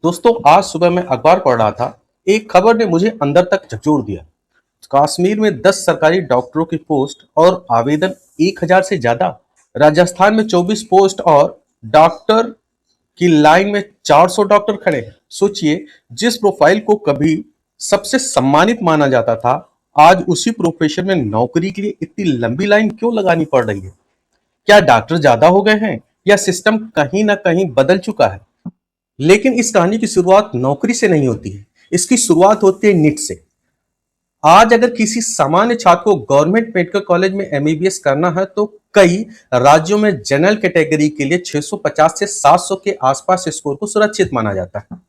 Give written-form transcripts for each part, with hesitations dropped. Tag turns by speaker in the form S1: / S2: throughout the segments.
S1: दोस्तों, आज सुबह मैं अखबार पढ़ रहा था। एक खबर ने मुझे अंदर तक झकझोर दिया। कश्मीर में 10 सरकारी डॉक्टरों की पोस्ट और आवेदन 1000 से ज्यादा। राजस्थान में 24 पोस्ट और डॉक्टर की लाइन में 400 डॉक्टर खड़े हैं। सोचिए, जिस प्रोफाइल को कभी सबसे सम्मानित माना जाता था, आज उसी प्रोफेशन में नौकरी के लिए इतनी लंबी लाइन क्यों लगानी पड़ रही है? क्या डॉक्टर ज्यादा हो गए हैं या सिस्टम कहीं ना कहीं बदल चुका है? लेकिन इस कहानी की शुरुआत नौकरी से नहीं होती है। इसकी शुरुआत होती है नीट से। आज अगर किसी सामान्य छात्र को गवर्नमेंट मेडिकल कॉलेज में एमबीबीएस करना है तो कई राज्यों में जनरल कैटेगरी के लिए 650 से 700 के आसपास स्कोर को सुरक्षित माना जाता है।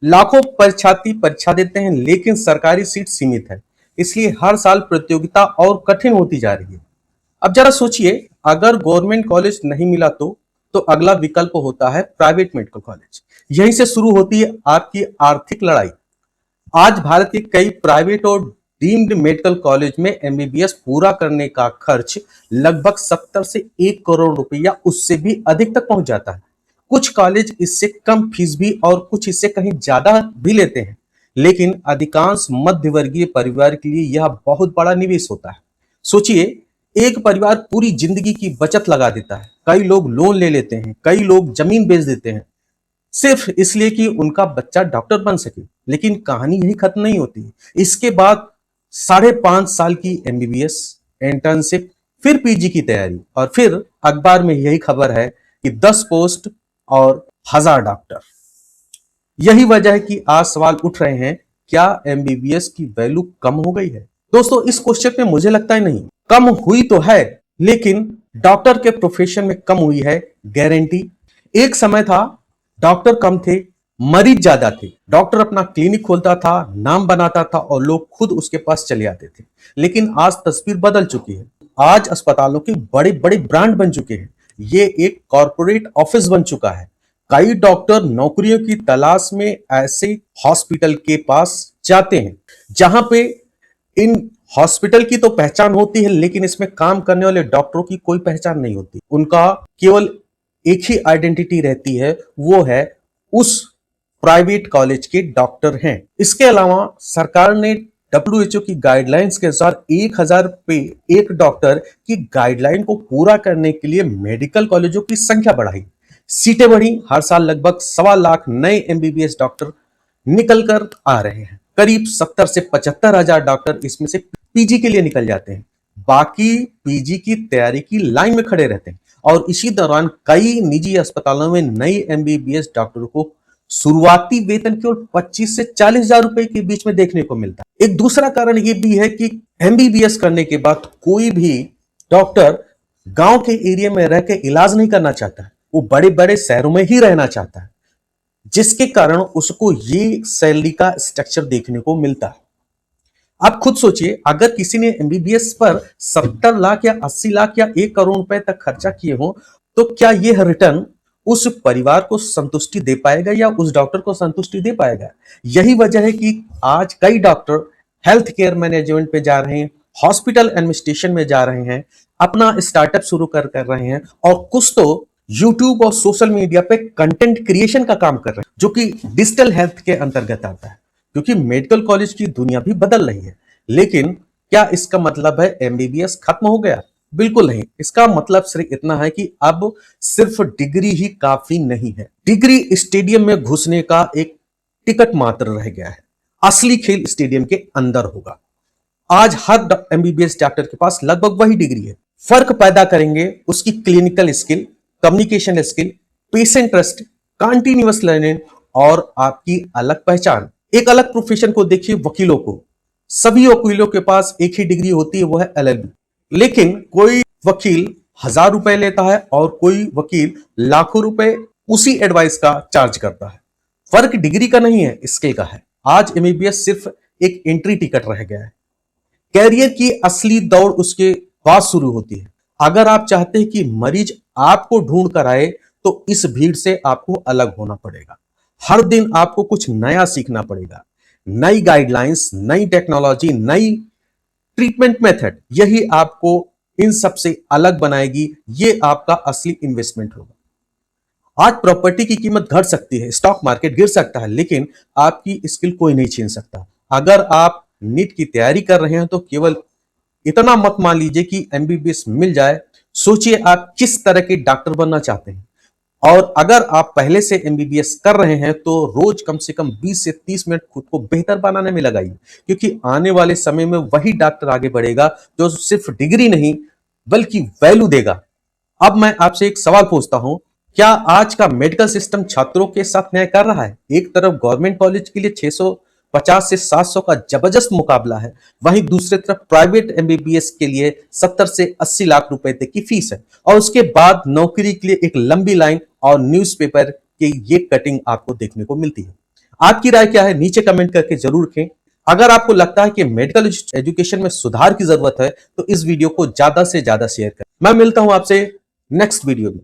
S1: लाखों परीक्षार्थी परीक्षा देते हैं, लेकिन सरकारी सीट सीमित है। इसलिए हर साल प्रतियोगिता और कठिन होती जा रही है। अब जरा सोचिए, अगर गवर्नमेंट कॉलेज नहीं मिला तो अगला विकल्प होता है प्राइवेट मेडिकल कॉलेज। यहीं से शुरू होती है आपकी आर्थिक लड़ाई। आज भारत के कई प्राइवेट और डीम्ड मेडिकल कॉलेज में एमबीबीएस पूरा करने का खर्च लगभग 70 से 1 करोड़ रुपए या उससे भी अधिक तक पहुंच जाता है। कुछ कॉलेज इससे कम फीस भी और कुछ इससे कहीं ज्यादा भी लेते हैं, लेकिन अधिकांश मध्यवर्गीय परिवार के लिए यह बहुत बड़ा निवेश होता है। सोचिए, एक परिवार पूरी जिंदगी की बचत लगा देता है। कई लोग लोन ले लेते हैं, कई लोग जमीन बेच देते हैं, सिर्फ इसलिए कि उनका बच्चा डॉक्टर बन सके। लेकिन कहानी यही खत्म नहीं होती। इसके बाद 5.5 साल की एमबीबीएस, इंटर्नशिप, फिर पीजी की तैयारी और फिर अखबार में यही खबर है कि 10 पोस्ट और 1000 डॉक्टर। यही वजह है कि आज सवाल उठ रहे हैं, क्या एमबीबीएस की वैल्यू कम हो गई है? दोस्तों, इस क्वेश्चन में मुझे लगता है नहीं, कम हुई तो है, लेकिन डॉक्टर के प्रोफेशन में कम हुई है गारंटी। एक समय था, डॉक्टर कम थे, मरीज ज्यादा थे। डॉक्टर अपना क्लिनिक खोलता था, नाम बनाता था और लोग खुद उसके पास चले आते थे। लेकिन आज तस्वीर बदल चुकी है। आज अस्पतालों के बड़े बड़े ब्रांड बन चुके हैं। ये एक कॉरपोरेट ऑफिस बन चुका है। कई डॉक्टर नौकरियों की तलाश में ऐसे हॉस्पिटल के पास जाते हैं जहां पे इन हॉस्पिटल की तो पहचान होती है, लेकिन इसमें काम करने वाले डॉक्टरों की कोई पहचान नहीं होती। उनका केवल एक ही आइडेंटिटी रहती है, वो है उस प्राइवेट कॉलेज के डॉक्टर हैं। इसके अलावा सरकार ने डब्ल्यूएचओ की गाइडलाइंस के अनुसार 1000 पे एक डॉक्टर की गाइडलाइन को पूरा करने के लिए मेडिकल कॉलेजों की संख्या बढ़ाई, सीटें बढ़ी। हर साल लगभग 1.25 लाख नए एमबीबीएस डॉक्टर निकल कर आ रहे हैं। करीब 70 से 75 हजार डॉक्टर इसमें से पीजी के लिए निकल जाते हैं। बाकी पीजी की तैयारी की लाइन में खड़े रहते हैं। और इसी दौरान कई निजी अस्पतालों में नई एमबीबीएस डॉक्टरों को शुरुआती वेतन केवल 25 से 40 हजार रुपए के बीच में देखने को मिलता है। एक दूसरा कारण यह भी है कि एमबीबीएस करने के बाद कोई भी डॉक्टर गांव के एरिया में रह के इलाज नहीं करना चाहता है। वो बड़े बड़े शहरों में ही रहना चाहता है, जिसके कारण उसको ये सैलरी का स्ट्रक्चर देखने को मिलता है। आप खुद सोचिए, अगर किसी ने एमबीबीएस पर 70 लाख या 80 लाख या 1 करोड़ रुपए तक खर्चा किए हो, तो क्या यह रिटर्न उस परिवार को संतुष्टि दे पाएगा या उस डॉक्टर को संतुष्टि दे पाएगा? यही वजह है कि आज कई डॉक्टर हेल्थ केयर मैनेजमेंट पे जा रहे हैं, हॉस्पिटल एडमिनिस्ट्रेशन में जा रहे हैं, अपना स्टार्टअप शुरू कर रहे हैं, और कुछ तो यूट्यूब और सोशल मीडिया पे कंटेंट क्रिएशन का काम कर रहे हैं, जो कि डिजिटल हेल्थ के अंतर्गत आता है। क्योंकि मेडिकल कॉलेज की दुनिया भी बदल रही है। लेकिन क्या इसका मतलब है एमबीबीएस खत्म हो गया? बिल्कुल नहीं। इसका मतलब सिर्फ इतना है कि अब सिर्फ डिग्री ही काफी नहीं है। डिग्री स्टेडियम में घुसने का एक टिकट मात्र रह गया है। असली खेल स्टेडियम के अंदर होगा। आज हर एमबीबीएस डॉक्टर के पास लगभग वही डिग्री है। फर्क पैदा करेंगे उसकी clinical skill, communication skill, patient trust, continuous learning और आपकी अलग पहचान। एक अलग प्रोफेशन को देखिए, वकीलों को। सभी वकीलों के पास एक ही डिग्री होती है, वो है एलएलबी। लेकिन कोई वकील 1000 रुपए लेता है और कोई वकील लाखों रुपए उसी एडवाइस का चार्ज करता है। फर्क डिग्री का नहीं है, स्किल का है। आज एमबीबीएस सिर्फ एक एंट्री टिकट रह गया है। कैरियर की असली दौड़ उसके बाद शुरू होती है। अगर आप चाहते हैं कि मरीज आपको ढूंढ कर आए, तो इस भीड़ से आपको अलग होना पड़ेगा। हर दिन आपको कुछ नया सीखना पड़ेगा। नई गाइडलाइंस, नई टेक्नोलॉजी, नई ट्रीटमेंट मेथड, यही आपको इन सब से अलग बनाएगी। ये आपका असली इन्वेस्टमेंट होगा। आज प्रॉपर्टी की कीमत घट सकती है, स्टॉक मार्केट गिर सकता है, लेकिन आपकी स्किल कोई नहीं छीन सकता। अगर आप नीट की तैयारी कर रहे हैं तो केवल इतना मत मान लीजिए कि एमबीबीएस मिल जाए। सोचिए आप किस तरह के डॉक्टर बनना चाहते हैं। और अगर आप पहले से एमबीबीएस कर रहे हैं तो रोज कम से कम 20 से 30 मिनट खुद को बेहतर बनाने में लगाइए, क्योंकि आने वाले समय में वही डॉक्टर आगे बढ़ेगा जो सिर्फ डिग्री नहीं बल्कि वैल्यू देगा। अब मैं आपसे एक सवाल पूछता हूं, क्या आज का मेडिकल सिस्टम छात्रों के साथ न्याय कर रहा है? एक तरफ गवर्नमेंट कॉलेज के लिए 650 से 700 का जबरदस्त मुकाबला है, वहीं दूसरी तरफ प्राइवेट एमबीबीएस के लिए 70 से 80 लाख रुपए तक की फीस है, और उसके बाद नौकरी के लिए एक लंबी लाइन और न्यूज़पेपर की ये कटिंग आपको देखने को मिलती है। आपकी राय क्या है? नीचे कमेंट करके जरूर लिखें। अगर आपको लगता है कि मेडिकल एजुकेशन में सुधार की जरूरत है तो इस वीडियो को ज्यादा से ज्यादा शेयर करें। मैं मिलता हूं आपसे नेक्स्ट वीडियो में।